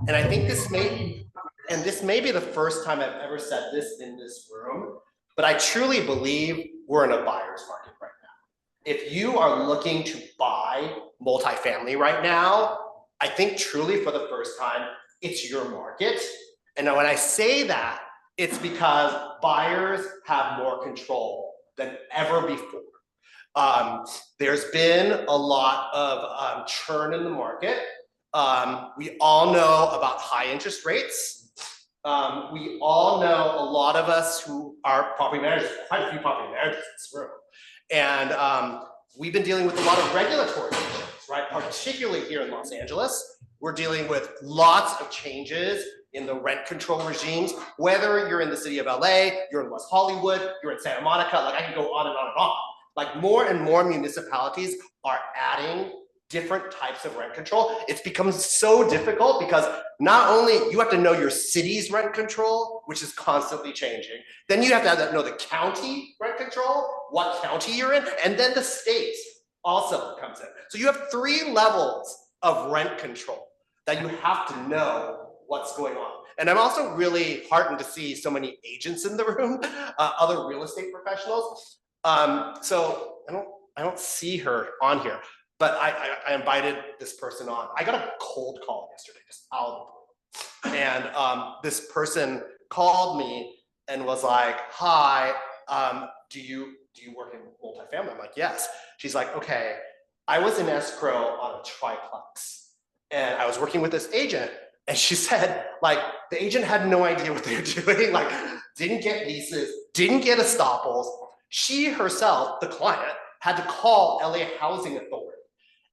And I think this may be the first time I've ever said this in this room, but I truly believe we're in a buyer's market right now. If you are looking to buy multifamily right now, I think truly for the first time, it's your market. And when I say that, it's because buyers have more control than ever before. There's been a lot of churn in the market. We all know about high interest rates. We all know, a lot of us who are property managers, quite a few property managers in this room. And we've been dealing with a lot of regulatory issues, right? Particularly here in Los Angeles. We're dealing with lots of changes in the rent control regimes, whether you're in the city of LA, you're in West Hollywood, you're in Santa Monica, like I can go on and on and on. Like more and more municipalities are adding different types of rent control. It's become so difficult because not only you have to know your city's rent control, which is constantly changing, then you have to know the county rent control, what county you're in, and then the state also comes in. So you have 3 levels of rent control that you have to know what's going on. And I'm also really heartened to see so many agents in the room, other real estate professionals. So I don't see her on here, but I invited this person on. I got a cold call yesterday, just out of the blue. And this person called me and was like, hi, do you work in multifamily? I'm like, yes. She's like, okay, I was in escrow on a triplex and I was working with this agent. And she said, like, the agent had no idea what they were doing, like, didn't get leases, didn't get estoppels. She herself, the client, had to call LA Housing Authority.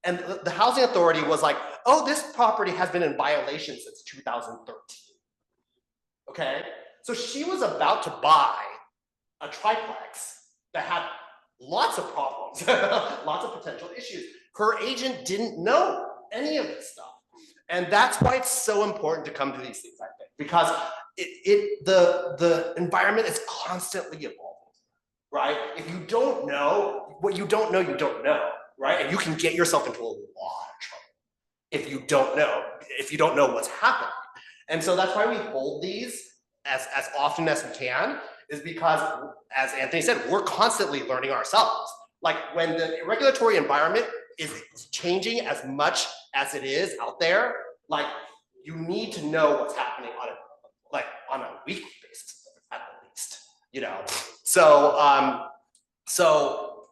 And the housing authority was like, oh, this property has been in violation since 2013. Okay? So she was about to buy a triplex that had lots of problems, lots of potential issues. Her agent didn't know any of this stuff. And that's why it's so important to come to these things, I think, because the environment is constantly evolving, right? If you don't know, what you don't know, right? And you can get yourself into a lot of trouble if you don't know what's happening. And so that's why we hold these as often as we can, is because, as Anthony said, we're constantly learning ourselves. Like when the regulatory environment is changing as much as it is out there, like you need to know what's happening on a weekly basis at least, you know. So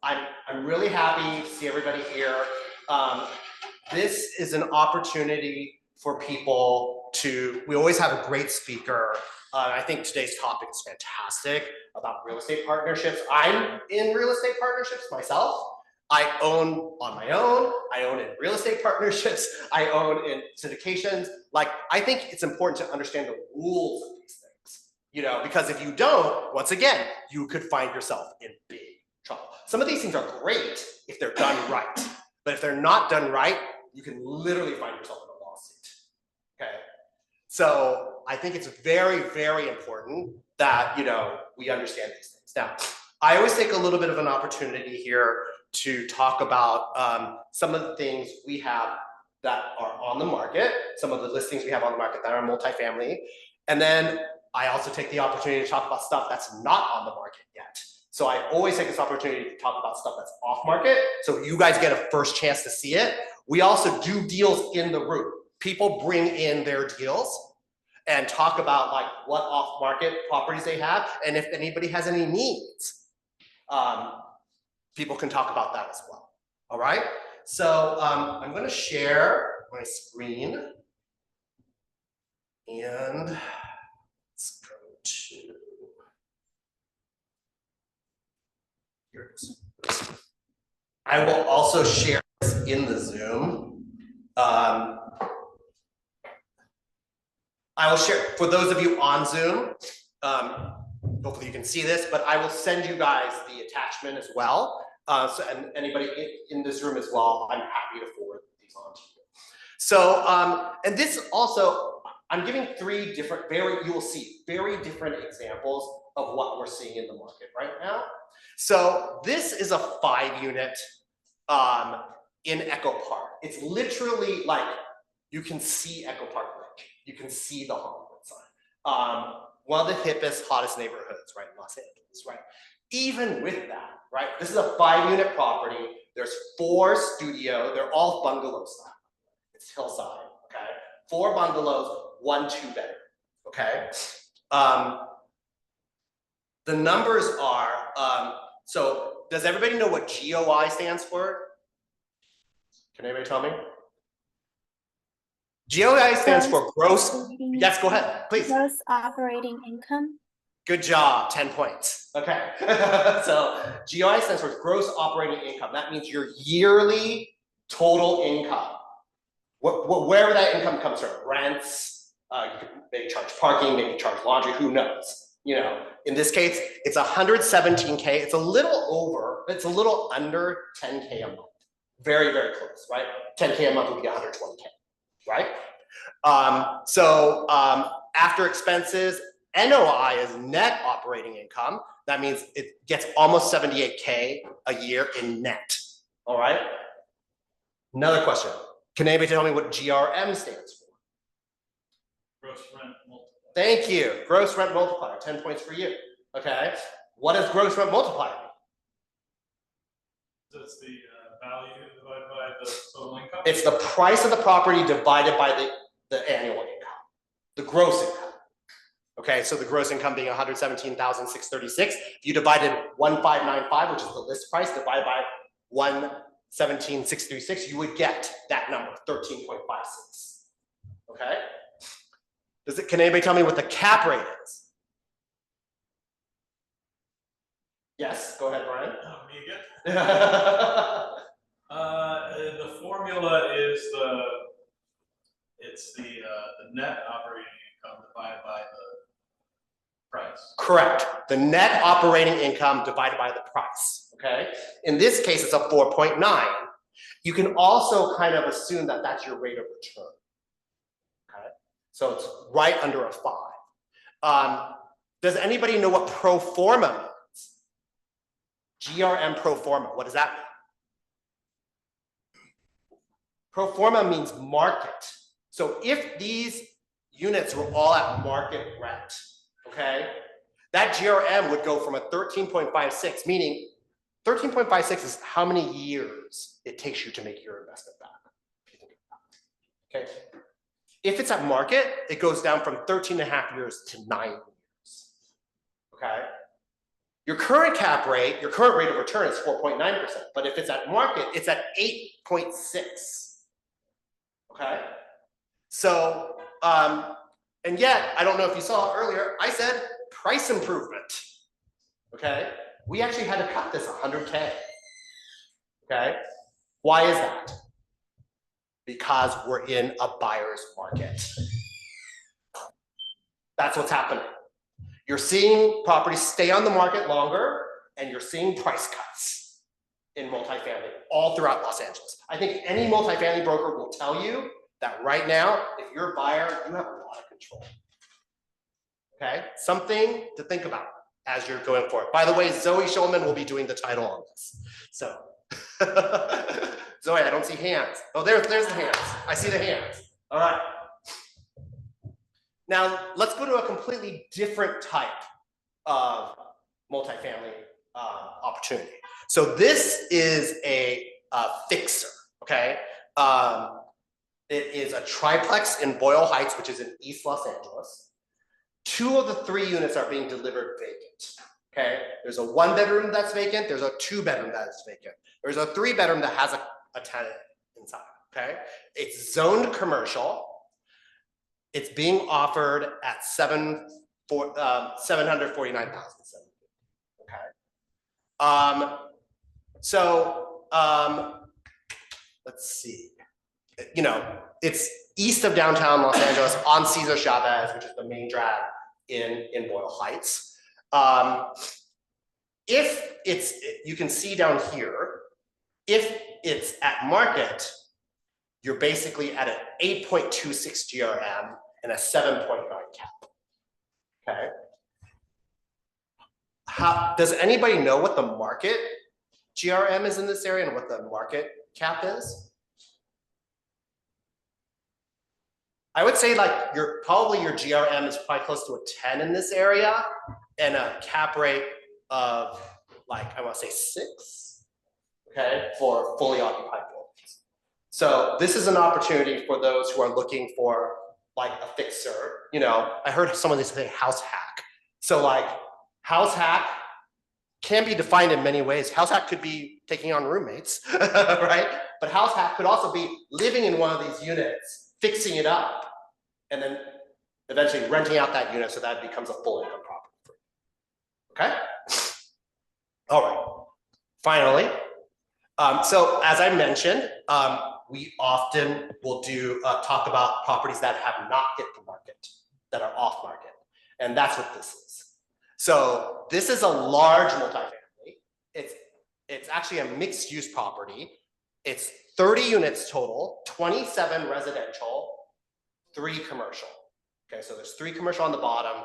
I'm really happy to see everybody here. This is an opportunity for people to, we always have a great speaker. I think today's topic is fantastic about real estate partnerships. I'm in real estate partnerships myself. I own on my own, I own in real estate partnerships, I own in syndications. Like, I think it's important to understand the rules of these things, you know, because if you don't, once again, you could find yourself in big trouble. Some of these things are great if they're done right, but if they're not done right, you can literally find yourself in a lawsuit, okay? So I think it's very, very important that, you know, we understand these things. Now, I always take a little bit of an opportunity here to talk about some of the things we have that are on the market, some of the listings we have on the market that are multifamily. And then I also take the opportunity to talk about stuff that's not on the market yet. So I always take this opportunity to talk about stuff that's off market, so you guys get a first chance to see it. We also do deals in the room. People bring in their deals and talk about like what off market properties they have, and if anybody has any needs. People can talk about that as well. All right. So I'm going to share my screen, and let's go to here it is. I will also share this in the Zoom. I will share for those of you on Zoom. Hopefully you can see this, but I will send you guys the attachment as well. And anybody in this room as well, I'm happy to forward these on to you. So, and this also, I'm giving 3 different, you will see very different examples of what we're seeing in the market right now. So this is a 5-unit in Echo Park. It's literally like, you can see Echo Park Lake. You can see the Hollywood sign. One of the hippest, hottest neighborhoods, right, in Los Angeles, right? Even with that, right? This is a 5-unit property. There's 4 studios. They're all bungalow style. It's hillside, okay? 4 bungalows, 1 2-bedroom, okay? The numbers are, so does everybody know what GOI stands for? Can anybody tell me? GOI stands for gross, yes, go ahead, please. Gross operating income. Good job, 10 points. Okay, so GOI stands for gross operating income. That means your yearly total income. Wherever that income comes from, rents, you can maybe charge parking, maybe charge laundry, who knows? You know, in this case, it's 117K. It's a little over, it's a little under 10K a month. Very, very close, right? 10K a month would be 120K, right? After expenses, NOI is net operating income. That means it gets almost 78K a year in net, all right? Another question. Can anybody tell me what GRM stands for? Gross rent multiplier. Thank you. Gross rent multiplier, 10 points for you. Okay. What does gross rent multiplier mean? That's the value divided by the total income? It's the price of the property divided by the annual income, the gross income. Okay, so the gross income being 117,636. If you divided 1595, which is the list price, divided by 117,636, you would get that number, 13.56. Okay? Can anybody tell me what the cap rate is? Yes, go ahead, Brian. Me again? The formula is the net operating income divided by the price. Correct. The net operating income divided by the price. Okay. In this case, it's a 4.9. You can also kind of assume that that's your rate of return. Okay. So it's right under a 5. Does anybody know what pro forma means? GRM pro forma. What does that mean? Pro forma means market. So if these units were all at market rent, okay, that GRM would go from a 13.56, meaning 13.56 is how many years it takes you to make your investment back. If you think about it. Okay. If it's at market, it goes down from 13.5 years to 9 years. Okay. Your current cap rate, your current rate of return is 4.9%, but if it's at market, it's at 8.6. Okay. So, and yet, I don't know if you saw earlier, I said price improvement. Okay. We actually had to cut this 100K. Okay. Why is that? Because we're in a buyer's market. That's what's happening. You're seeing properties stay on the market longer, and you're seeing price cuts in multifamily all throughout Los Angeles. I think any multifamily broker will tell you that right now, if you're a buyer, you have a lot of control. Okay, something to think about as you're going forward. By the way, Zoe Schulman will be doing the title on this. So, Zoe, I don't see hands. Oh, there's the hands. I see the hands. All right. Now, let's go to a completely different type of multifamily opportunity. So this is a fixer, okay? It is a triplex in Boyle Heights, which is in East Los Angeles. 2 of the 3 units are being delivered vacant, okay? There's a 1-bedroom that's vacant. There's a 2-bedroom that's vacant. There's a 3-bedroom that has a tenant inside, okay? It's zoned commercial. It's being offered at $749,000. Okay. Let's see. You know, it's east of downtown Los Angeles on Cesar Chavez, which is the main drag in Boyle Heights. If it's, you can see down here, if it's at market, you're basically at an 8.26 GRM and a 7.9 cap. Okay. Does anybody know what the market GRM is in this area and what the market cap is? I would say like your GRM is probably close to a 10 in this area and a cap rate of like, I want to say 6, okay, for fully occupied buildings. So this is an opportunity for those who are looking for like a fixer. You know, I heard someone say house hack. So like house hack can be defined in many ways. House hack could be taking on roommates, right? But house hack could also be living in one of these units, fixing it up, and then eventually renting out that unit so that it becomes a full income property. Okay? All right. Finally, so as I mentioned, we often will talk about properties that have not hit the market, that are off market. And that's what this is. So this is a large multifamily. It's actually a mixed use property. It's 30 units total, 27 residential, 3 commercial. Okay, so there's 3 commercial on the bottom,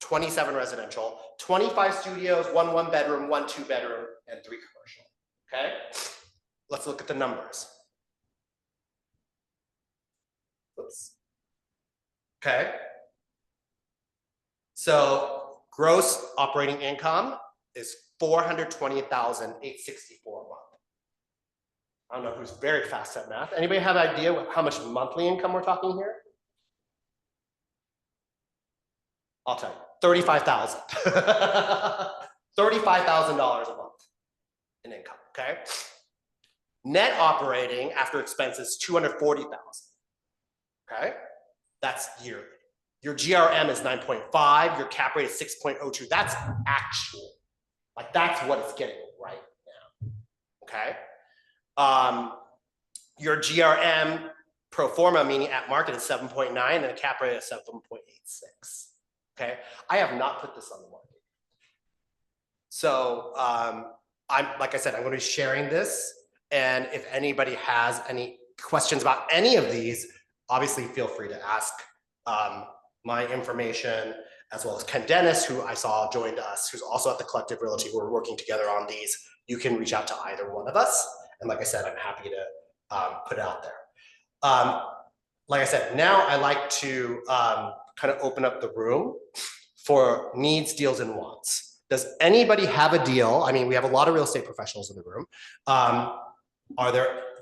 27 residential, 25 studios, 1 bedroom, 1 2 bedroom, and 3 commercial. Okay, let's look at the numbers. Oops. Okay, so gross operating income is $420,864 a month. I don't know who's very fast at math. Anybody have an idea how much monthly income we're talking here? I'll tell you, $35,000. $35,000 a month in income, okay? Net operating after expenses, $240,000, okay? That's yearly. Your GRM is 9.5, your cap rate is 6.02. That's actual. Like that's what it's getting right now. Okay. Your GRM pro forma, meaning at market, is 7.9 and a cap rate of 7.86. Okay. I have not put this on the market. So like I said, I'm going to be sharing this. And if anybody has any questions about any of these, obviously feel free to ask. My information, as well as Ken Dennis, who I saw joined us, who's also at the Collective Realty. We're working together on these. You can reach out to either one of us. And like I said, I'm happy to put it out there. Like I said, now I like to kind of open up the room for needs, deals, and wants. Does anybody have a deal? I mean, we have a lot of real estate professionals in the room.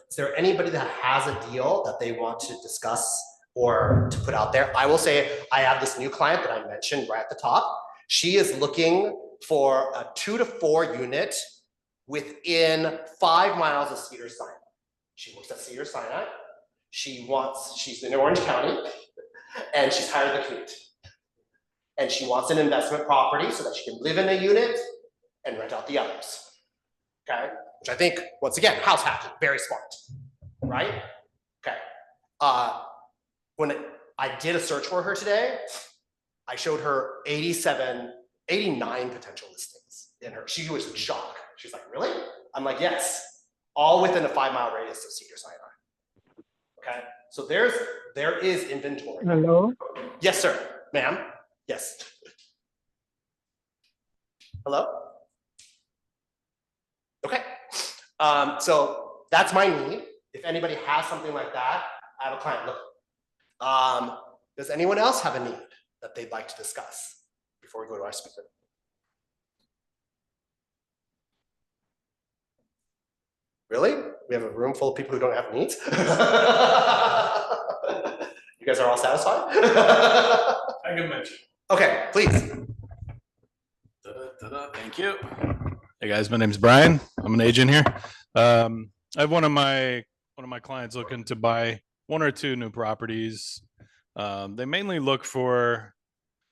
Is there anybody that has a deal that they want to discuss or to put out there? I will say I have this new client that I mentioned right at the top. She is looking for a 2 to 4 unit within 5 miles of Cedars-Sinai. She works at Cedars-Sinai. She's in Orange County, and she's tired of the commute. And she wants an investment property so that she can live in a unit and rent out the others. Okay, which I think, once again, house hacking, very smart, right? Okay. When I did a search for her today, I showed her 89 potential listings in her. She was in shock. She's like, really? I'm like, yes, all within a 5-mile radius of Cedars-Sinai. Okay, so there is inventory. Hello? Yes, sir, ma'am. Yes. Hello? Okay, so that's my need. If anybody has something like that, I have a client looking. Does anyone else have a need that they'd like to discuss before we go to our speaker? Really? We have a room full of people who don't have needs? You guys are all satisfied? I can mention. Okay, please. Thank you. Hey guys, my name's Brian. I'm an agent here. I have one of my clients looking to buy 1 or 2 new properties. They mainly look for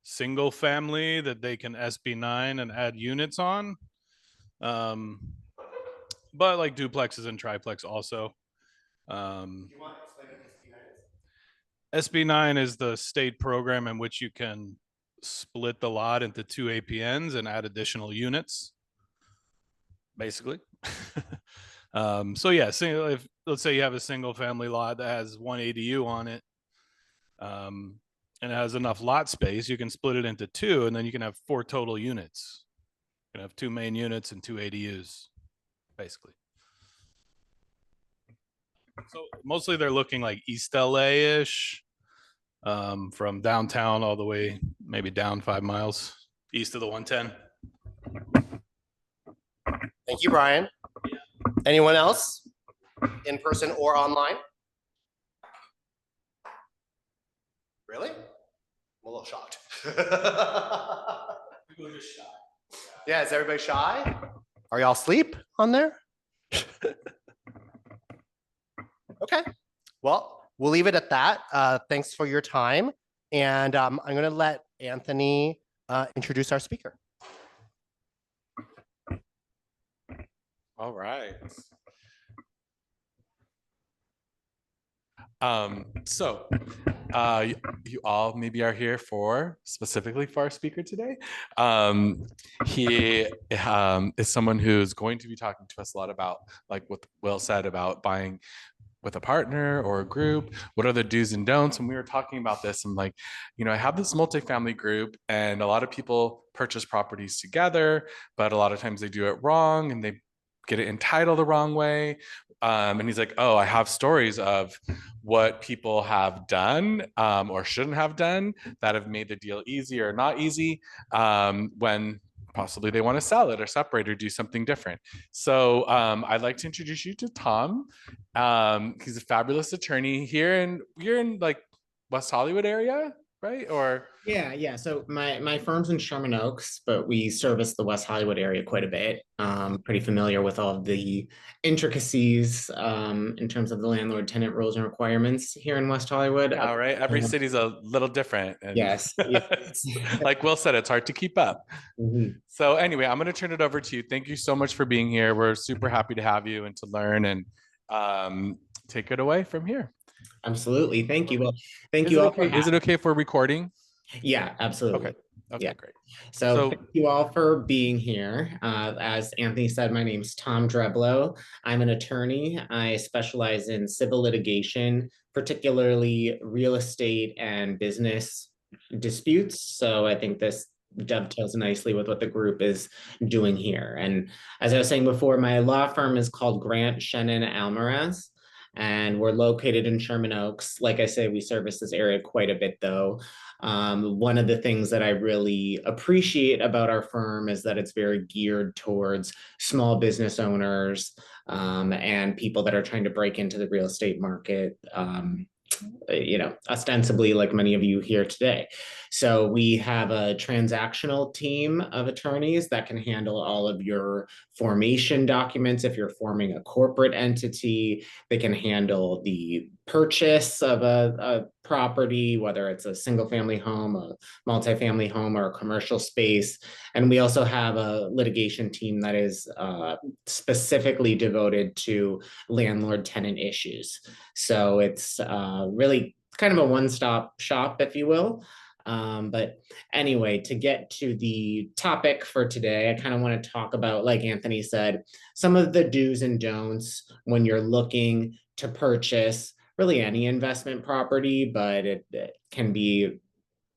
single family that they can SB9 and add units on. But like duplexes and triplex also. Do you want to explain what SB9 is the state program in which you can split the lot into 2 APNs and add additional units, basically. So yeah, if let's say you have a single family lot that has 1 ADU on it, and it has enough lot space, you can split it into 2, and then you can have 4 total units. You can have 2 main units and 2 ADUs, basically. So mostly they're looking like East LA-ish, from downtown all the way maybe down 5 miles east of the 110. Thank you, Brian. Anyone else in person or online? Really? I'm a little shocked. Yeah, is everybody shy? Are y'all asleep on there? Okay, well, we'll leave it at that. Thanks for your time. And I'm gonna let Anthony introduce our speaker. All right. You all maybe are here specifically for our speaker today. He is someone who's going to be talking to us a lot about, like what Will said, about buying with a partner or a group. What are the do's and don'ts? And we were talking about this, and like, I have this multifamily group, and a lot of people purchase properties together, but a lot of times they do it wrong and they get it entitled the wrong way. And he's like, oh, I have stories of what people have done or shouldn't have done that have made the deal easy or not easy when possibly they want to sell it or separate or do something different. So I'd like to introduce you to Tom. He's a fabulous attorney here, and you're in like West Hollywood area, right? Or Yeah. So my firm's in Sherman Oaks, but we service the West Hollywood area quite a bit. Pretty familiar with all of the intricacies in terms of the landlord-tenant rules and requirements here in West Hollywood. all right, every city's a little different. And Yes. like Will said, it's hard to keep up. Mhm. So anyway, I'm going to turn it over to you. Thank you so much for being here. We're super happy to have you and to learn, and take it away from here. Absolutely. Thank you. Well, thank you all. Is it okay if we're recording? Yeah, absolutely. Okay, Yeah. great. So thank you all for being here. As Anthony said, my name is Tom Dreblow. I'm an attorney. I specialize in civil litigation, particularly real estate and business disputes. So I think this dovetails nicely with what the group is doing here. And as I was saying before, my law firm is called Grant, Shannon, Almaraz, and we're located in Sherman Oaks. Like I say, we service this area quite a bit, though. One of the things that I really appreciate about our firm is that it's very geared towards small business owners and people that are trying to break into the real estate market, ostensibly like many of you here today. So we have a transactional team of attorneys that can handle all of your formation documents. If you're forming a corporate entity, they can handle the purchase of a property, whether it's a single family home, a multifamily home, or a commercial space. And we also have a litigation team that is specifically devoted to landlord tenant issues. So it's really kind of a one-stop shop, if you will. But anyway, to get to the topic for today, I kind of want to talk about, like Anthony said, some of the do's and don'ts when you're looking to purchase really any investment property, but it can be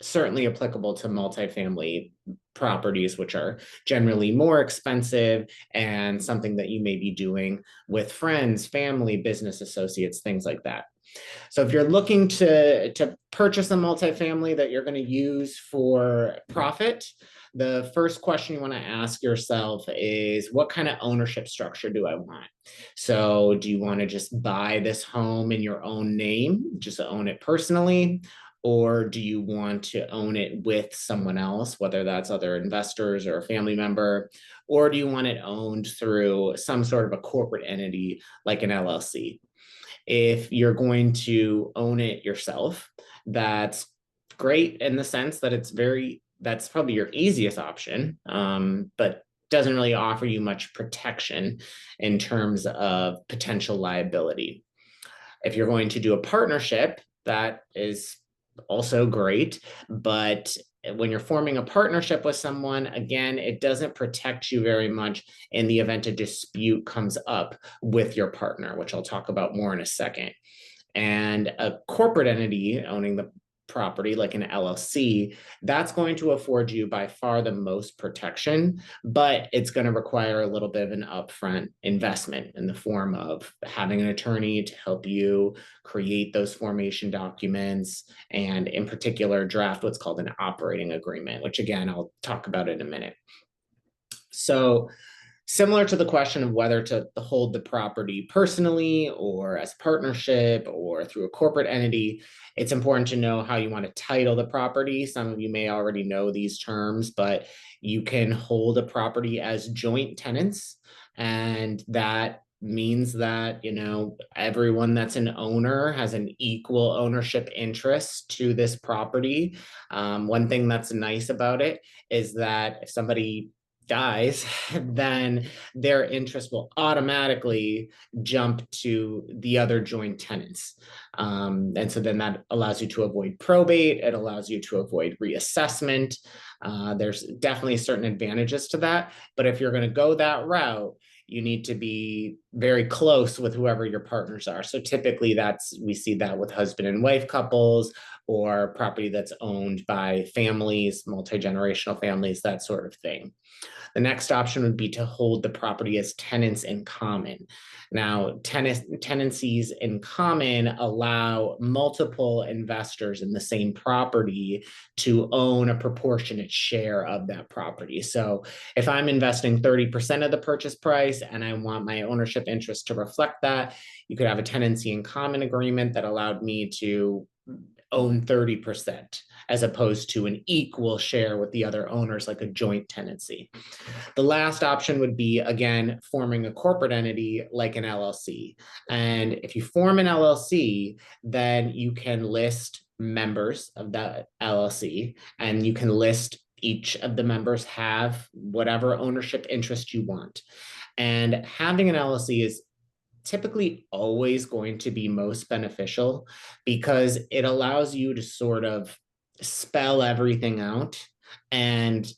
certainly applicable to multifamily properties, which are generally more expensive and something that you may be doing with friends, family, business associates, things like that. So if you're looking to purchase a multifamily that you're going to use for profit, the first question you want to ask yourself is, what kind of ownership structure do I want? So do you want to just buy this home in your own name, just own it personally? Or do you want to own it with someone else, whether that's other investors or a family member? Or do you want it owned through some sort of a corporate entity like an LLC? If you're going to own it yourself, that's great in the sense that that's probably your easiest option, but doesn't really offer you much protection in terms of potential liability. If you're going to do a partnership, that is also great, but when you're forming a partnership with someone, again, it doesn't protect you very much in the event a dispute comes up with your partner, which I'll talk about more in a second. And a corporate entity owning the property like an LLC, that's going to afford you by far the most protection, but it's going to require a little bit of an upfront investment in the form of having an attorney to help you create those formation documents, and in particular, draft what's called an operating agreement, which again, I'll talk about in a minute. So similar to the question of whether to hold the property personally or as a partnership or through a corporate entity, it's important to know how you want to title the property. Some of you may already know these terms, but you can hold a property as joint tenants, and that means that, you know, everyone that's an owner has an equal ownership interest to this property. One thing that's nice about it is that if somebody dies, then their interest will automatically jump to the other joint tenants. And so then that allows you to avoid probate. It allows you to avoid reassessment. There's definitely certain advantages to that. But if you're going to go that route, you need to be very close with whoever your partners are. So typically we see that with husband and wife couples, or property that's owned by families, multi-generational families, that sort of thing. The next option would be to hold the property as tenants in common. Now, tenancies in common allow multiple investors in the same property to own a proportionate share of that property. So if I'm investing 30% of the purchase price and I want my ownership interest to reflect that, you could have a tenancy in common agreement that allowed me to own 30% as opposed to an equal share with the other owners, like a joint tenancy. The last option would be, again, forming a corporate entity like an LLC. And if you form an LLC, then you can list members of that LLC, and you can list each of the members have whatever ownership interest you want. And having an LLC is typically always going to be most beneficial because it allows you to sort of spell everything out and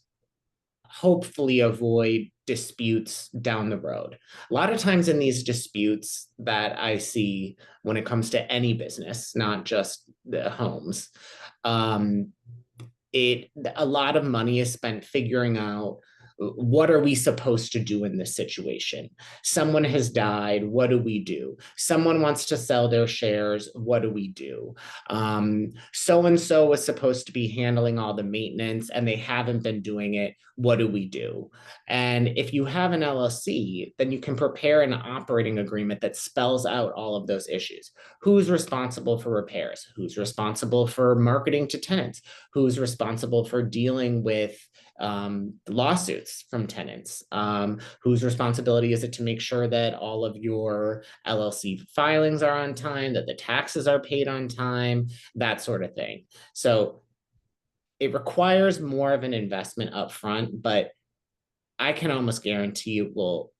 hopefully avoid disputes down the road. A lot of times in these disputes that I see when it comes to any business, not just the homes, a lot of money is spent figuring out, what are we supposed to do in this situation? Someone has died. What do we do? Someone wants to sell their shares. What do we do? So-and-so was supposed to be handling all the maintenance and they haven't been doing it. What do we do? And if you have an LLC, then you can prepare an operating agreement that spells out all of those issues. Who's responsible for repairs? Who's responsible for marketing to tenants? Who's responsible for dealing with lawsuits from tenants? Whose responsibility is it to make sure that all of your LLC filings are on time, that the taxes are paid on time, that sort of thing. So it requires more of an investment up front, but I can almost guarantee it will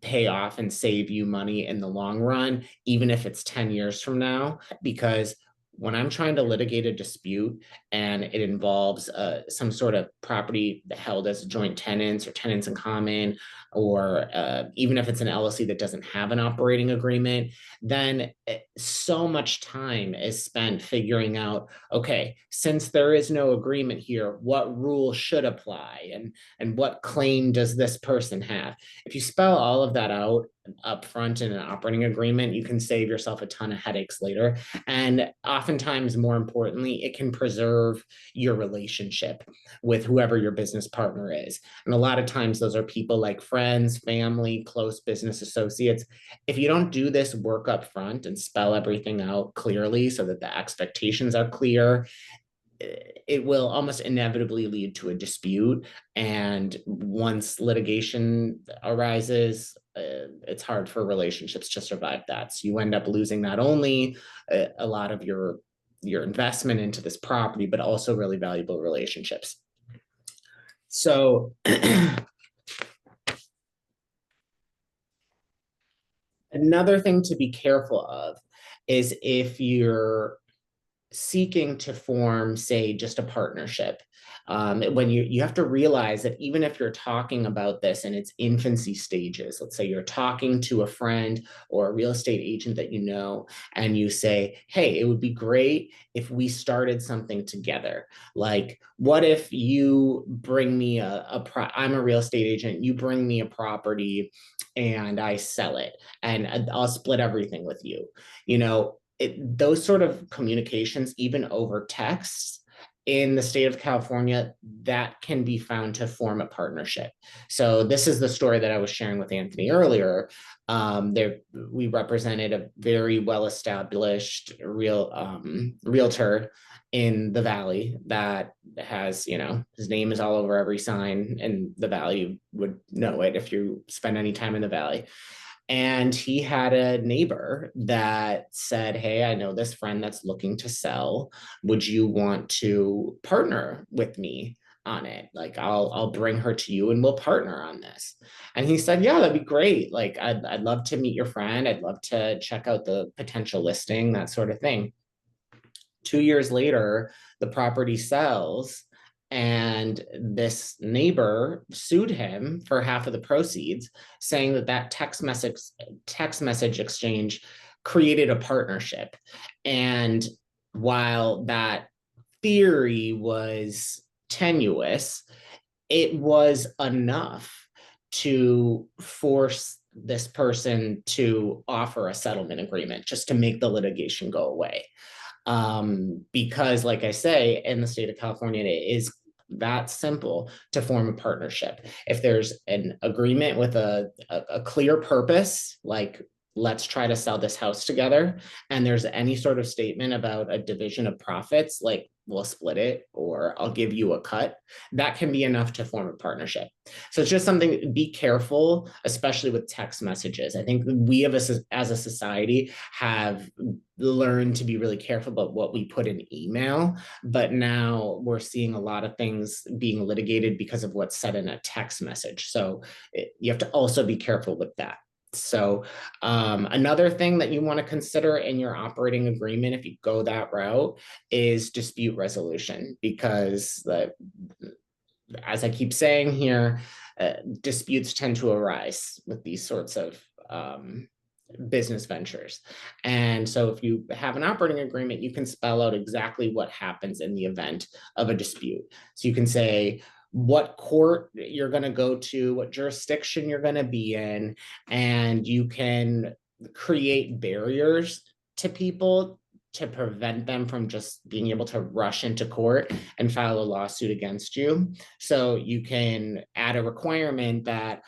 pay off and save you money in the long run, even if it's 10 years from now, because when I'm trying to litigate a dispute and it involves some sort of property held as joint tenants or tenants in common, or even if it's an LLC that doesn't have an operating agreement, then so much time is spent figuring out, okay, since there is no agreement here, what rule should apply, and what claim does this person have? If you spell all of that out upfront in an operating agreement, you can save yourself a ton of headaches later. And oftentimes, more importantly, it can preserve your relationship with whoever your business partner is. And a lot of times those are people like friends, family, close business associates. If you don't do this work up front and spell everything out clearly so that the expectations are clear, it will almost inevitably lead to a dispute. And once litigation arises, it's hard for relationships to survive that. So you end up losing not only a lot of your investment into this property, but also really valuable relationships. So another thing to be careful of is if you're seeking to form, say, just a partnership, when you have to realize that even if you're talking about this in its infancy stages, let's say you're talking to a friend or a real estate agent that you know, and you say, hey, it would be great if we started something together. Like, what if you bring me I'm a real estate agent, you bring me a property and I sell it, and I'll split everything with you. You know, those sort of communications, even over text, in the state of California, that can be found to form a partnership. So this is the story that I was sharing with Anthony earlier. We represented a very well-established realtor in the Valley that has, you know, his name is all over every sign in the Valley. You would know it if you spend any time in the Valley. And he had a neighbor that said, hey, I know this friend that's looking to sell. Would you want to partner with me on it? Like, I'll bring her to you and we'll partner on this. And he said, yeah, that'd be great. Like, I'd love to meet your friend. I'd love to check out the potential listing, that sort of thing. 2 years later, the property sells, and this neighbor sued him for half of the proceeds, saying that text message exchange created a partnership. And while that theory was tenuous, it was enough to force this person to offer a settlement agreement just to make the litigation go away. Because, like I say, in the state of California, it is that simple to form a partnership. If there's an agreement with a clear purpose, like, let's try to sell this house together, and there's any sort of statement about a division of profits, like, we'll split it or I'll give you a cut, that can be enough to form a partnership. So it's just something, be careful, especially with text messages. I think we as a society have learned to be really careful about what we put in email, but now we're seeing a lot of things being litigated because of what's said in a text message. So you have to also be careful with that. So another thing that you want to consider in your operating agreement, if you go that route, is dispute resolution, because as I keep saying here, disputes tend to arise with these sorts of business ventures. And so if you have an operating agreement, you can spell out exactly what happens in the event of a dispute. So you can say what court you're going to go to, what jurisdiction you're going to be in, and you can create barriers to people to prevent them from just being able to rush into court and file a lawsuit against you. So you can add a requirement that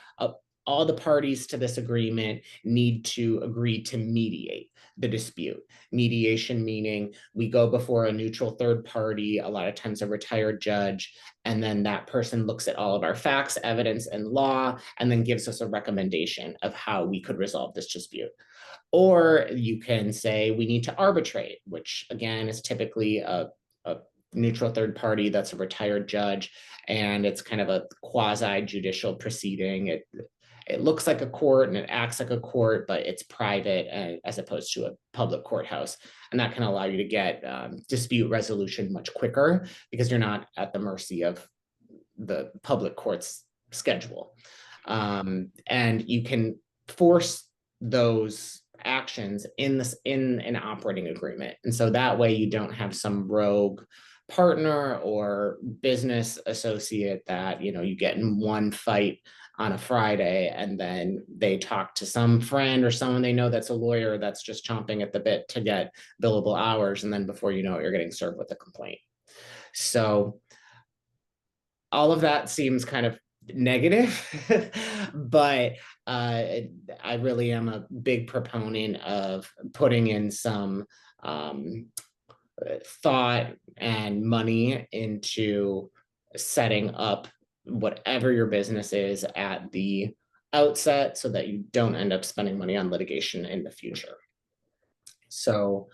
all the parties to this agreement need to agree to mediate the dispute. Mediation meaning we go before a neutral third party, a lot of times a retired judge, and then that person looks at all of our facts, evidence, and law, and then gives us a recommendation of how we could resolve this dispute. Or you can say we need to arbitrate, which again is typically a neutral third party that's a retired judge, and it's kind of a quasi judicial proceeding. It looks like a court and it acts like a court, but it's private as opposed to a public courthouse. And that can allow you to get dispute resolution much quicker because you're not at the mercy of the public court's schedule. And you can force those actions in an operating agreement. And so that way you don't have some rogue partner or business associate that, you know, you get in one fight on a Friday and then they talk to some friend or someone they know that's a lawyer that's just chomping at the bit to get billable hours, and then before you know it, you're getting served with a complaint. So all of that seems kind of negative, but I really am a big proponent of putting in some thought and money into setting up whatever your business is at the outset so that you don't end up spending money on litigation in the future. So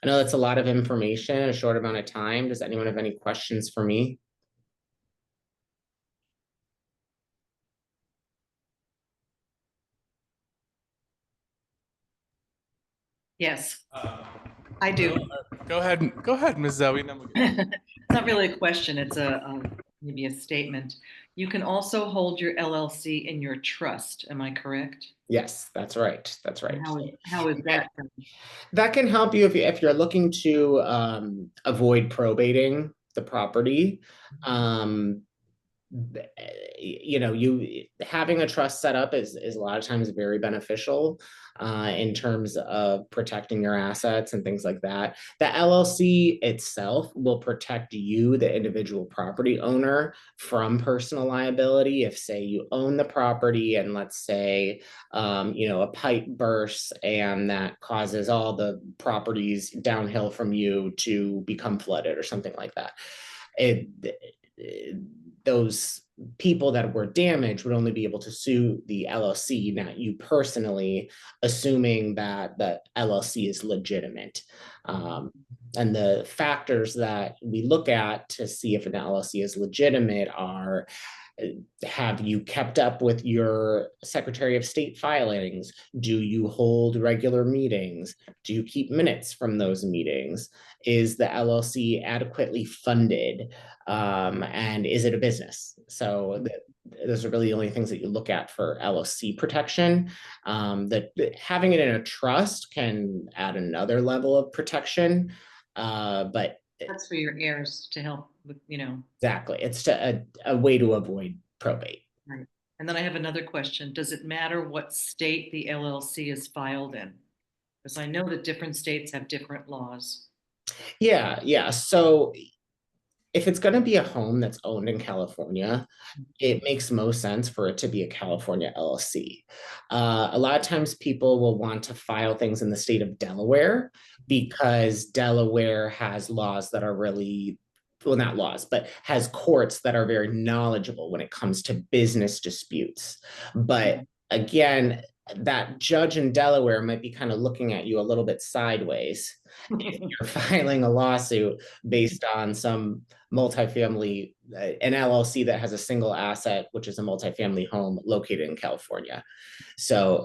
I know that's a lot of information in a short amount of time. Does anyone have any questions for me? Yes. I do. Go ahead, Ms. Zoe. and then we'll get- It's not really a question, it's maybe a statement. You can also hold your LLC in your trust, am I correct? Yes, that's right. That's right. How is that done? That can help you if you're looking to avoid probating the property. You know, having a trust set up is a lot of times very beneficial in terms of protecting your assets and things like that. The LLC itself will protect you, the individual property owner, from personal liability. If, say, you own the property and let's say, you know, a pipe bursts and that causes all the properties downhill from you to become flooded or something like that. Those people that were damaged would only be able to sue the LLC, not you personally, assuming that the LLC is legitimate. And the factors that we look at to see if an LLC is legitimate are, have you kept up with your Secretary of State filings? Do you hold regular meetings? Do you keep minutes from those meetings? Is the LLC adequately funded? And is it a business? So those are really the only things that you look at for LLC protection. That having it in a trust can add another level of protection, but That's for your heirs to help with, you know. exactly, it's a way to avoid probate. Right. And then I have another question. Does it matter what state the LLC is filed in? Because I know that different states have different laws. Yeah. So if it's going to be a home that's owned in California, it makes most sense for it to be a California LLC. A lot of times people will want to file things in the state of Delaware because Delaware has laws that are really, well, not laws, but has courts that are very knowledgeable when it comes to business disputes. But again, that judge in Delaware might be kind of looking at you a little bit sideways if you're filing a lawsuit based on some multifamily, an LLC that has a single asset, which is a multifamily home located in California. So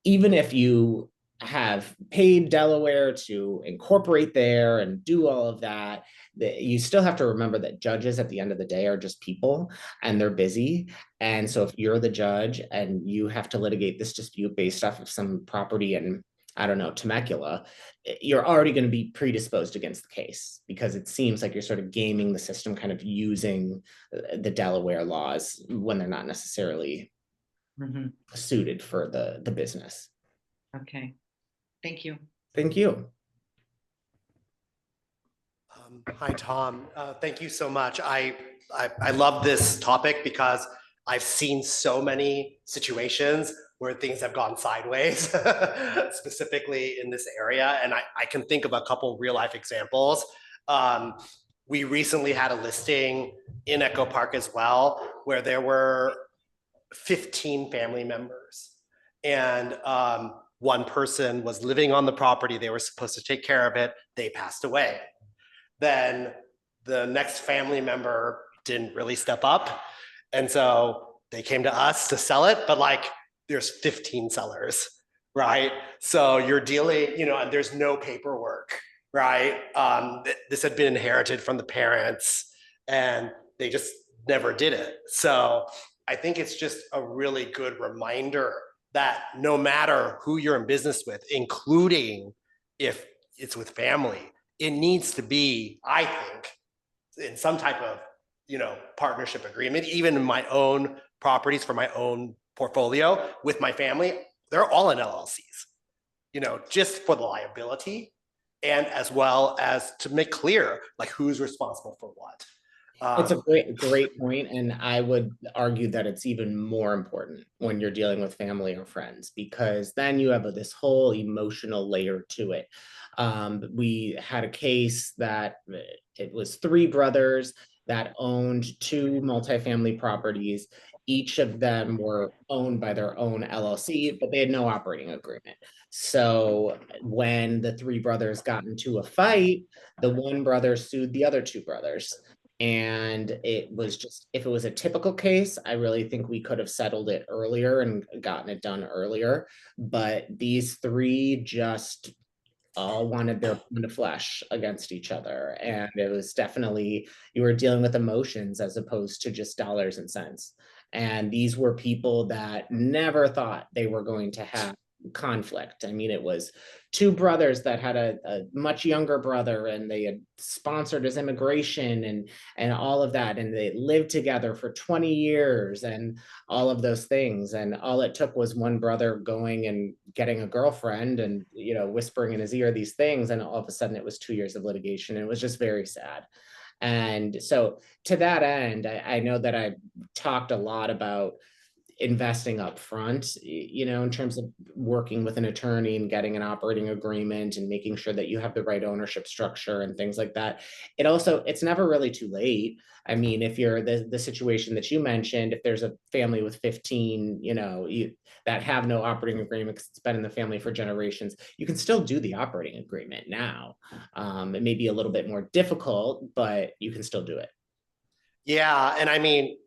even if you have paid Delaware to incorporate there and do all of that, you still have to remember that judges at the end of the day are just people and they're busy. And so if you're the judge and you have to litigate this dispute based off of some property in, I don't know, Temecula, you're already going to be predisposed against the case because it seems like you're sort of gaming the system, kind of using the Delaware laws when they're not necessarily suited for the business. Okay, thank you. Thank you. Hi, Tom. Thank you so much. I love this topic because I've seen so many situations where things have gone sideways, specifically in this area. And I can think of a couple real life examples. We recently had a listing in Echo Park as well, where there were 15 family members. And one person was living on the property. They were supposed to take care of it. They passed away. Then the next family member didn't really step up. And so they came to us to sell it, but like there's 15 sellers, right? So you're dealing, you know, and there's no paperwork, right? This had been inherited from the parents and they just never did it. So I think it's just a really good reminder that no matter who you're in business with, including if it's with family, it needs to be, I think, in some type of, you know, partnership agreement. Even in my own properties for my own portfolio with my family, they're all in LLCs, you know, just for the liability and as well as to make clear like who's responsible for what. It's a great point, and I would argue that it's even more important when you're dealing with family or friends, because then you have this whole emotional layer to it. We had a case that it was 3 brothers that owned 2 multifamily properties. Each of them were owned by their own LLC, but they had no operating agreement. So when the 3 brothers got into a fight, the one brother sued the other 2 brothers. And it was just, if it was a typical case, I really think we could have settled it earlier and gotten it done earlier. But these 3 just all wanted their pound of flesh against each other. And it was definitely, you were dealing with emotions as opposed to just dollars and cents. And these were people that never thought they were going to have conflict. I mean, it was two brothers that had a much younger brother, and they had sponsored his immigration and all of that. And they lived together for 20 years and all of those things. And all it took was one brother going and getting a girlfriend and, you know, whispering in his ear these things. And all of a sudden it was 2 years of litigation. And it was just very sad. And so to that end, I know that I talked a lot about investing up front, you know, in terms of working with an attorney and getting an operating agreement and making sure that you have the right ownership structure and things like that. It also, it's never really too late. I mean, if you're the situation that you mentioned, if there's a family with 15, you know, that have no operating agreement because it's been in the family for generations, you can still do the operating agreement now. It may be a little bit more difficult, but you can still do it. Yeah, and I mean,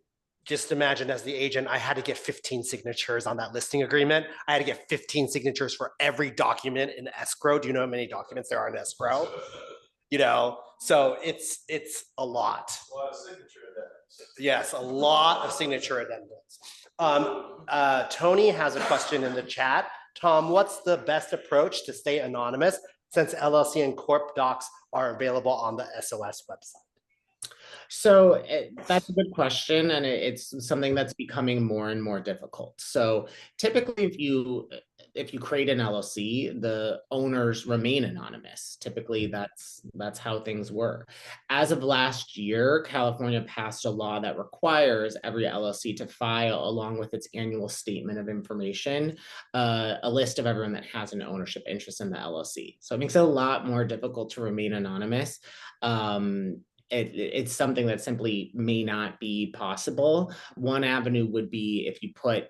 just imagine as the agent, I had to get 15 signatures on that listing agreement. I had to get 15 signatures for every document in escrow. Do you know how many documents there are in escrow? You know, so it's a lot. A lot of signature addendums. Yes, a lot of signature addendums. Tony has a question in the chat. Tom, what's the best approach to stay anonymous since LLC and Corp docs are available on the SOS website? So that's a good question, and it's something that's becoming more and more difficult. So typically, if you create an LLC, the owners remain anonymous. Typically, that's how things work. As of last year, California passed a law that requires every LLC to file, along with its annual statement of information, a list of everyone that has an ownership interest in the LLC. So it makes it a lot more difficult to remain anonymous. It's something that simply may not be possible. One avenue would be if you put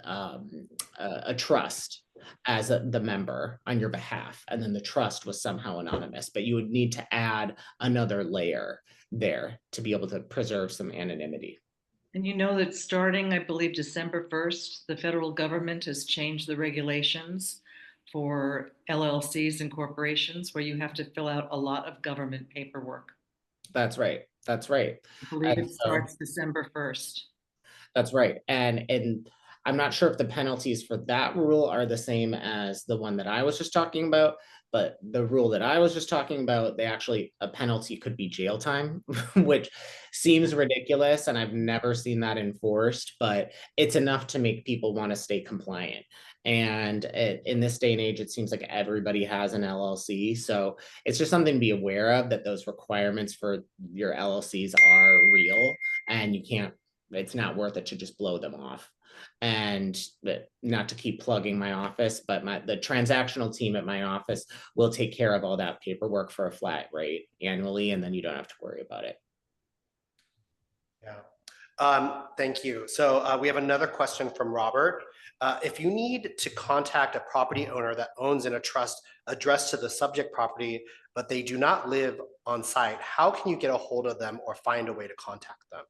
a trust as the member on your behalf, and then the trust was somehow anonymous, but you would need to add another layer there to be able to preserve some anonymity. And you know that starting, I believe, December 1st, the federal government has changed the regulations for LLCs and corporations where you have to fill out a lot of government paperwork. That's right. That's right. I believe it starts December 1st. That's right. And I'm not sure if the penalties for that rule are the same as the one that I was just talking about, but the rule that I was just talking about, a penalty could be jail time, which seems ridiculous. And I've never seen that enforced, but it's enough to make people want to stay compliant. And in this day and age, it seems like everybody has an LLC. So it's just something to be aware of, that those requirements for your LLCs are real, and it's not worth it to just blow them off. And not to keep plugging my office, but the transactional team at my office will take care of all that paperwork for a flat rate annually, and then you don't have to worry about it. Yeah. Thank you. So we have another question from Robert. If you need to contact a property owner that owns in a trust addressed to the subject property, but they do not live on site, how can you get a hold of them or find a way to contact them?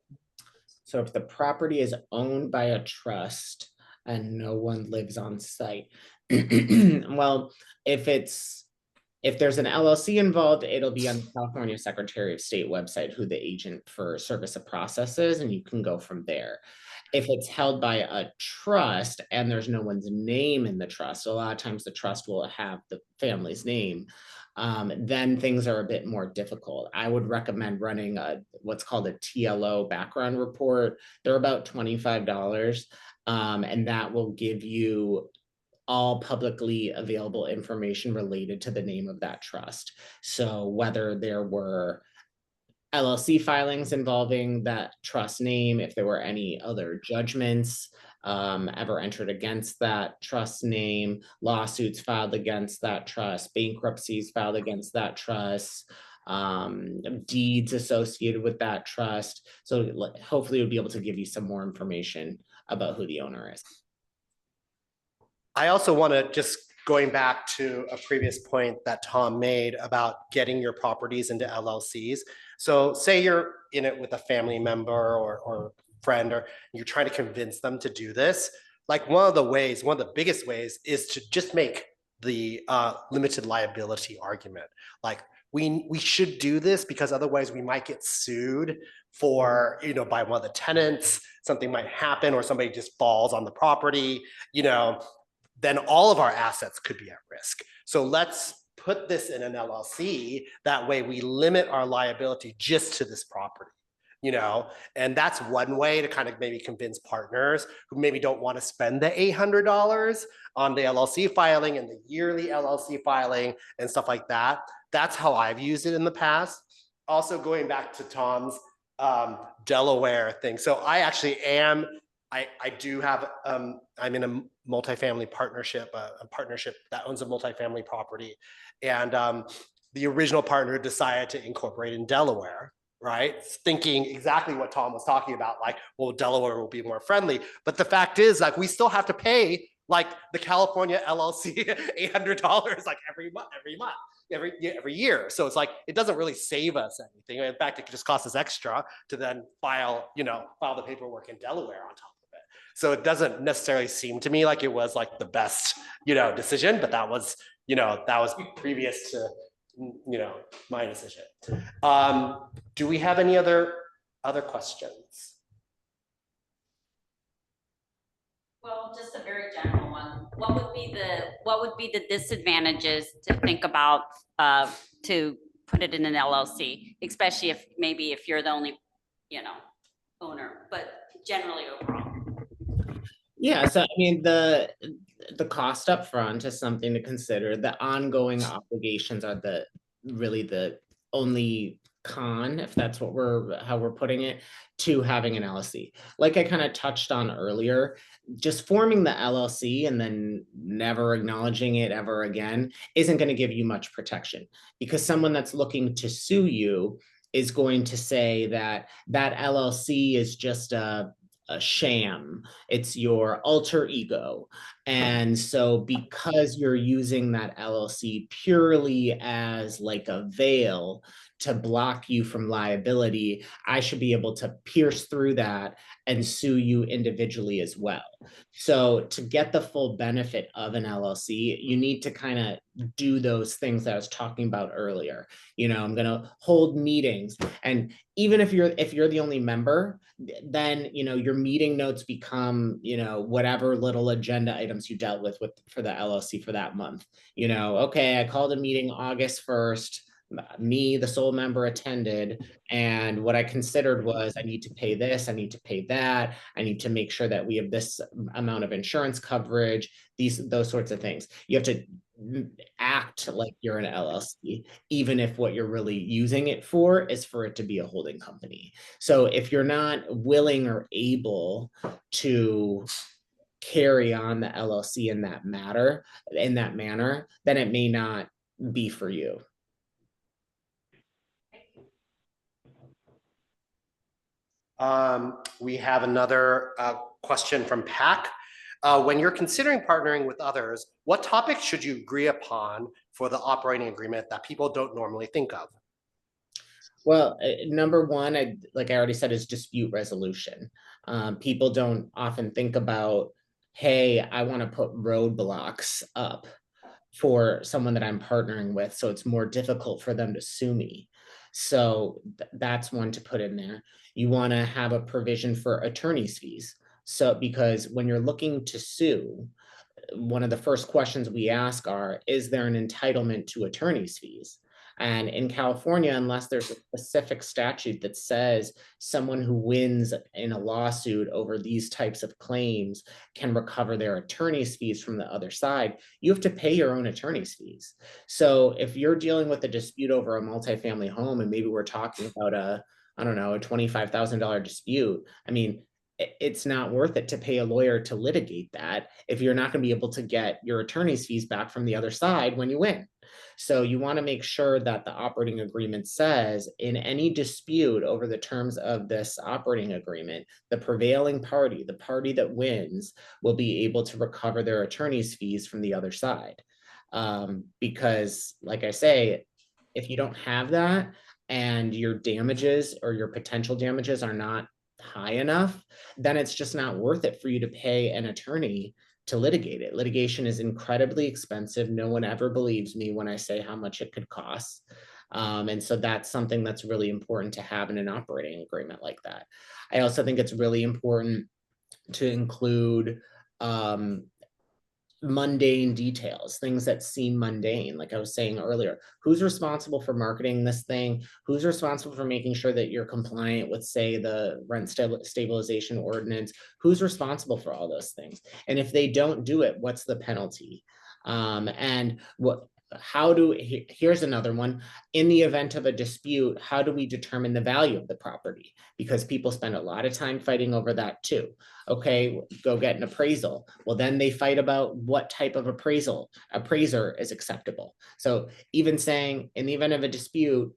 So if the property is owned by a trust and no one lives on site, well, if there's an LLC involved, it'll be on the California Secretary of State website who the agent for service of process is, and you can go from there. If it's held by a trust and there's no one's name in the trust, a lot of times the trust will have the family's name, then things are a bit more difficult. I would recommend running what's called a TLO background report. They're about $25, and that will give you all publicly available information related to the name of that trust. So whether there were LLC filings involving that trust name, if there were any other judgments ever entered against that trust name, lawsuits filed against that trust, bankruptcies filed against that trust, deeds associated with that trust. So hopefully we'll be able to give you some more information about who the owner is. I also want to just going back to a previous point that Tom made about getting your properties into LLCs. So say you're in it with a family member or friend, or you're trying to convince them to do this. Like one of the biggest ways is to just make the limited liability argument. Like we should do this because otherwise we might get sued for, you know, by one of the tenants, something might happen, or somebody just falls on the property, you know, then all of our assets could be at risk. So let's put this in an LLC. That way we limit our liability just to this property, you know, and that's one way to kind of maybe convince partners who maybe don't want to spend the $800 on the LLC filing and the yearly LLC filing and stuff like that. That's how I've used it in the past. Also going back to Tom's Delaware thing. So I actually am, I do have, I'm in a multifamily partnership, a partnership that owns a multifamily property. And the original partner decided to incorporate in Delaware, right? Thinking exactly what Tom was talking about, like, well, Delaware will be more friendly. But the fact is, like, we still have to pay like the California LLC $800 like every year. So it's like, it doesn't really save us anything. In fact, it could just cost us extra to then file the paperwork in Delaware on top of it. So it doesn't necessarily seem to me like it was like the best, decision, but that was previous to, my decision. Do we have any other questions? Well, just a very general one. What would be the disadvantages to think about to put it in an LLC, especially if you're the only, owner, but generally overall? Yeah, so I mean, the cost up front is something to consider. The ongoing obligations are really the only con, if that's how we're putting it, to having an LLC. Like I kind of touched on earlier, just forming the LLC and then never acknowledging it ever again isn't going to give you much protection, because someone that's looking to sue you is going to say that LLC is just a sham. It's your alter ego. And so because you're using that LLC purely as like a veil to block you from liability, I should be able to pierce through that and sue you individually as well. So to get the full benefit of an LLC, you need to kind of do those things that I was talking about earlier. I'm going to hold meetings, and even if you're the only member, then your meeting notes become whatever little agenda items you dealt with for the LLC for that month. Okay, I called a meeting August 1st. Me, the sole member, attended, and what I considered was I need to pay this, I need to pay that, I need to make sure that we have this amount of insurance coverage, those sorts of things. You have to act like you're an LLC, even if what you're really using it for is for it to be a holding company. So if you're not willing or able to carry on the LLC in that manner, then it may not be for you. We have another question from Pac. When you're considering partnering with others, what topics should you agree upon for the operating agreement that people don't normally think of? Well, number one, like I already said, is dispute resolution. People don't often think about, hey, I want to put roadblocks up for someone that I'm partnering with, so it's more difficult for them to sue me. So that's one to put in there. You want to have a provision for attorney's fees. So because when you're looking to sue, one of the first questions we ask is there an entitlement to attorney's fees? And in California, unless there's a specific statute that says someone who wins in a lawsuit over these types of claims can recover their attorney's fees from the other side, you have to pay your own attorney's fees. So if you're dealing with a dispute over a multifamily home, and maybe we're talking about a $25,000 dispute, I mean, it's not worth it to pay a lawyer to litigate that if you're not going to be able to get your attorney's fees back from the other side when you win. So you want to make sure that the operating agreement says in any dispute over the terms of this operating agreement, the prevailing party, the party that wins, will be able to recover their attorney's fees from the other side. Because like I say, if you don't have that and your damages or your potential damages are not high enough, then it's just not worth it for you to pay an attorney to litigate it. Litigation is incredibly expensive. No one ever believes me when I say how much it could cost. And so that's something that's really important to have in an operating agreement like that. I also think it's really important to include mundane details, things that seem mundane. Like I was saying earlier, who's responsible for marketing this thing? Who's responsible for making sure that you're compliant with, say, the rent stabilization ordinance? Who's responsible for all those things? And if they don't do it, what's the penalty? And here's another one. In the event of a dispute, how do we determine the value of the property? Because people spend a lot of time fighting over that too. Okay, go get an appraisal. Well, then they fight about what type of appraiser is acceptable. So even saying in the event of a dispute,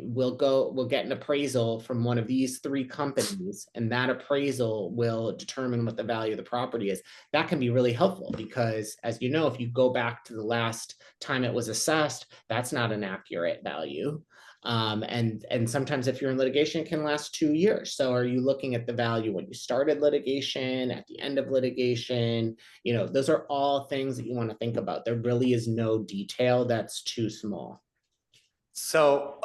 we'll get an appraisal from one of these 3 companies, and that appraisal will determine what the value of the property is. That can be really helpful because, as you know, if you go back to the last time it was assessed, that's not an accurate value. And sometimes if you're in litigation, it can last 2 years. So are you looking at the value when you started litigation, at the end of litigation? You know, those are all things that you want to think about. There really is no detail that's too small. So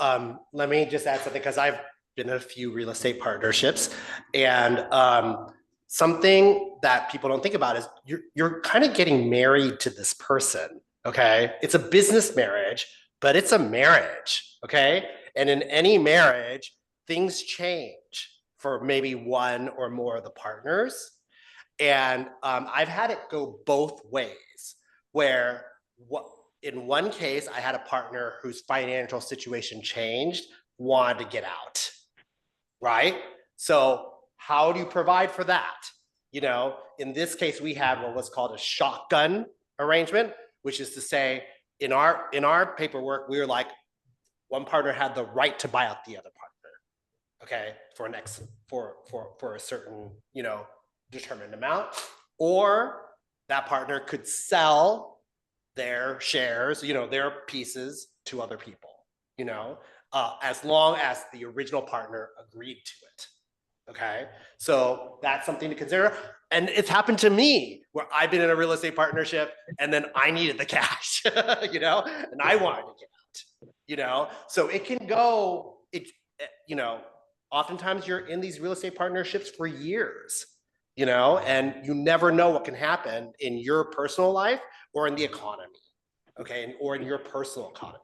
let me just add something, because I've been in a few real estate partnerships, and something that people don't think about is you're kind of getting married to this person, okay? It's a business marriage, but it's a marriage, okay? And in any marriage, things change for maybe one or more of the partners. And I've had it go both ways, where in one case, I had a partner whose financial situation changed, wanted to get out, right? So how do you provide for that? You know, in this case, we had what was called a shotgun arrangement, which is to say, in our paperwork, we were like, one partner had the right to buy out the other partner, okay, for a certain, you know, determined amount, or that partner could sell their shares, you know, their pieces to other people, you know, as long as the original partner agreed to it. Okay, so that's something to consider. And it's happened to me where I've been in a real estate partnership and then I needed the cash, you know, and I wanted to get out, you know, so it can go, you know, oftentimes you're in these real estate partnerships for years, you know, and you never know what can happen in your personal life or in the economy, okay, or in your personal economy.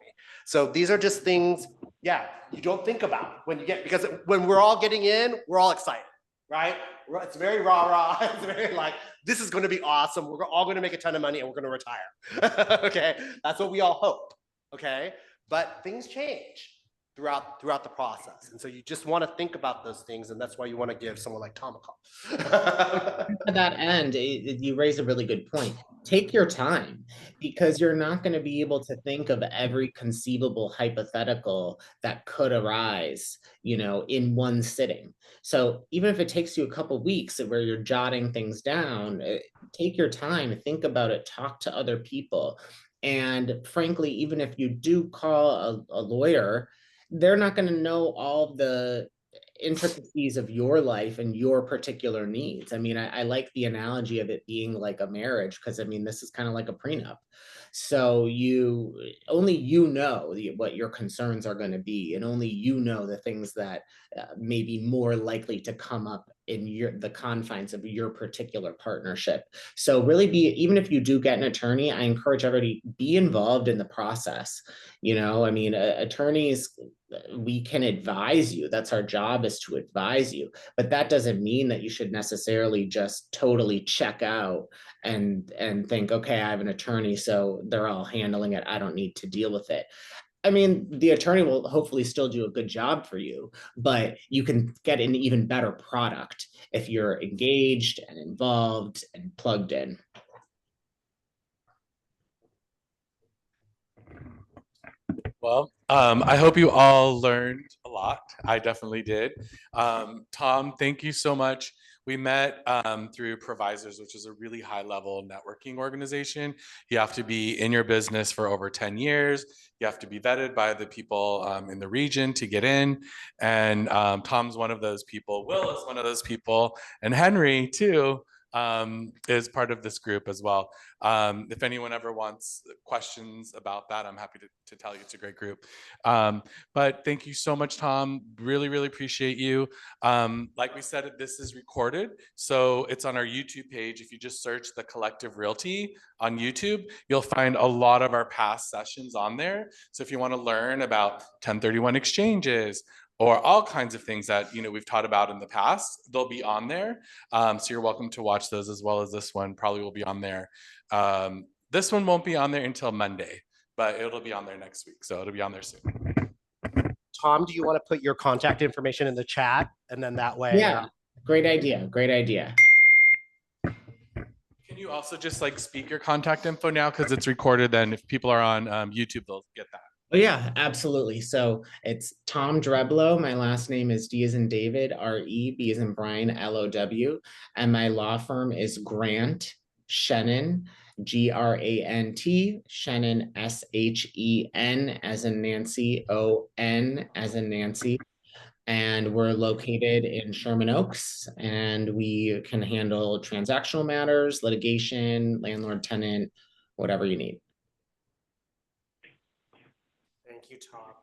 So these are just things, yeah, you don't think about when you get, because when we're all getting in, we're all excited, right? It's very rah-rah, it's very like, this is gonna be awesome, we're all gonna make a ton of money and we're gonna retire, okay? That's what we all hope, okay? But things change throughout the process. And so you just want to think about those things. And that's why you want to give someone like Tom a call. To that end, you raise a really good point. Take your time, because you're not going to be able to think of every conceivable hypothetical that could arise, you know, in one sitting. So even if it takes you a couple of weeks where you're jotting things down, take your time, think about it, talk to other people. And frankly, even if you do call a lawyer, they're not going to know all the intricacies of your life and your particular needs. I mean, I like the analogy of it being like a marriage, because I mean, this is kind of like a prenup. So only you know what your concerns are going to be, and only you know the things that may be more likely to come up in the confines of your particular partnership. So really even if you do get an attorney, I encourage everybody, be involved in the process. You know, I mean, attorneys, we can advise you. That's our job, is to advise you. But that doesn't mean that you should necessarily just totally check out and think, okay, I have an attorney, so they're all handling it, I don't need to deal with it. I mean, the attorney will hopefully still do a good job for you, but you can get an even better product if you're engaged and involved and plugged in. Well, I hope you all learned a lot. I definitely did. Tom, thank you so much. We met through Provisors, which is a really high level networking organization. You have to be in your business for over 10 years. You have to be vetted by the people in the region to get in. And Tom's one of those people. Will is one of those people. And Henry too. is part of this group as well. If anyone ever wants questions about that, I'm happy to tell you it's a great group. But thank you so much, Tom. Really, really appreciate you. Like we said, this is recorded, so it's on our YouTube page. If you just search The Collective Realty on YouTube, you'll find a lot of our past sessions on there. So if you want to learn about 1031 exchanges, or all kinds of things that we've taught about in the past, they'll be on there. So you're welcome to watch those, as well as this one probably will be on there. This one won't be on there until Monday, but it'll be on there next week. So it'll be on there soon. Tom, do you want to put your contact information in the chat? And then that way. Yeah, great idea. Great idea. Can you also just like speak your contact info now, because it's recorded? Then if people are on YouTube, they'll get that. Oh yeah, absolutely. So it's Tom Dreblow. My last name is D as in David, R-E, B as in Brian, L-O-W. And my law firm is Grant Shannon, G-R-A-N-T, Shannon, S-H-E-N as in Nancy, O-N as in Nancy. And we're located in Sherman Oaks, and we can handle transactional matters, litigation, landlord, tenant, whatever you need. Thank you, Tom.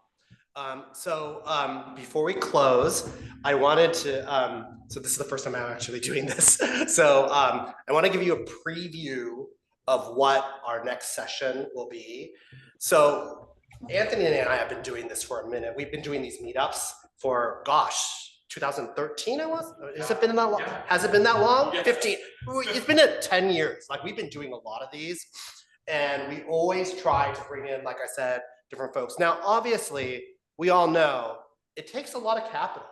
Before we close, I wanted to, so this is the first time I'm actually doing this. So I want to give you a preview of what our next session will be. So Anthony and I have been doing this for a minute. We've been doing these meetups for, gosh, 2013 it was? Has it been that long? Yeah. Has it been that long? Yes. 15. It's been 10 years. Like, we've been doing a lot of these, and we always try to bring in, like I said, different folks. Now, obviously, we all know it takes a lot of capital,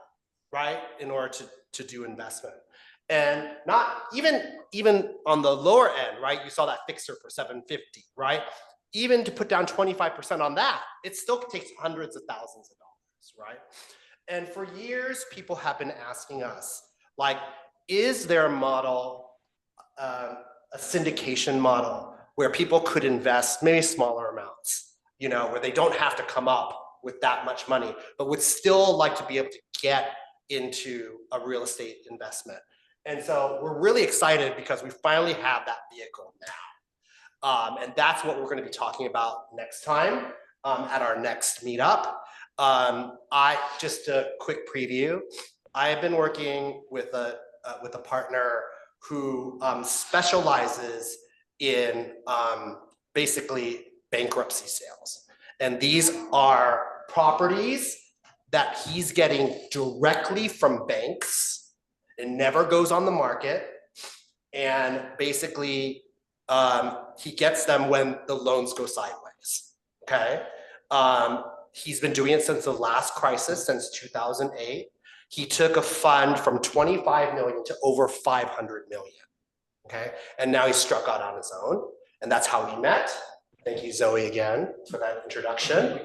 right, in order to do investment. And not even on the lower end, right? You saw that fixer for $750, right? Even to put down 25% on that, it still takes hundreds of thousands of dollars, right? And for years, people have been asking us, like, is there a model, a syndication model, where people could invest maybe smaller amounts, where they don't have to come up with that much money, but would still like to be able to get into a real estate investment. And so we're really excited because we finally have that vehicle now. And that's what we're going to be talking about next time at our next meetup. Just a quick preview. I have been working with a partner who specializes in basically bankruptcy sales. And these are properties that he's getting directly from banks. It never goes on the market. And basically, he gets them when the loans go sideways, okay? He's been doing it since the last crisis, since 2008. He took a fund from 25 million to over 500 million, okay? And now he's struck out on his own, and that's how we met. Thank you, Zoe, again, for that introduction.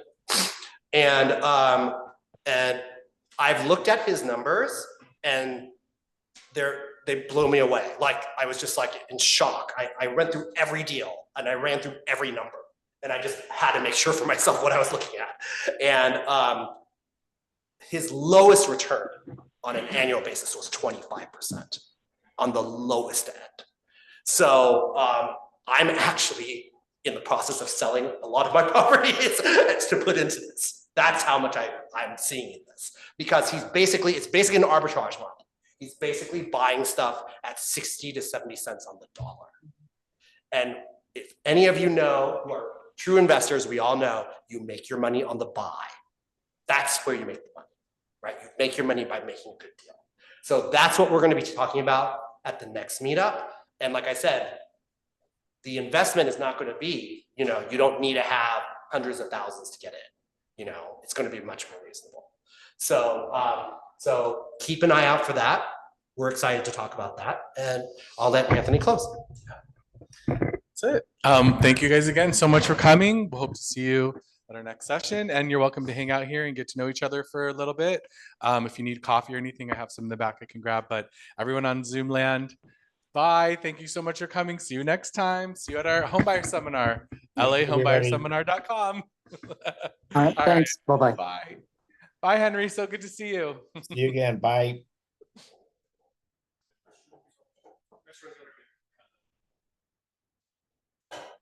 And I've looked at his numbers, and they blow me away. Like, I was just like in shock. I went through every deal, and I ran through every number, and I just had to make sure for myself what I was looking at. And his lowest return on an annual basis was 25% on the lowest end. So I'm actually in the process of selling a lot of my properties to put into this. That's how much I'm seeing in this, because it's basically an arbitrage market. He's basically buying stuff at 60 to 70 cents on the dollar. And if any of you know who are true investors, we all know you make your money on the buy. That's where you make the money, right? You make your money by making a good deal. So that's what we're going to be talking about at the next meetup. And like I said, the investment is not going to be, you don't need to have hundreds of thousands to get in. It's going to be much more reasonable. So keep an eye out for that. We're excited to talk about that, and I'll let Anthony close. That's it. Thank you guys again so much for coming. We'll hope to see you at our next session, and you're welcome to hang out here and get to know each other for a little bit. If you need coffee or anything, I have some in the back I can grab, but everyone on Zoom land, bye. Thank you so much for coming. See you next time. See you at our homebuyer seminar, lahomebuyerSeminar.com. All right, thanks. Bye-bye. Bye. Bye, Henry. So good to see you. See you again. Bye. This room's gonna be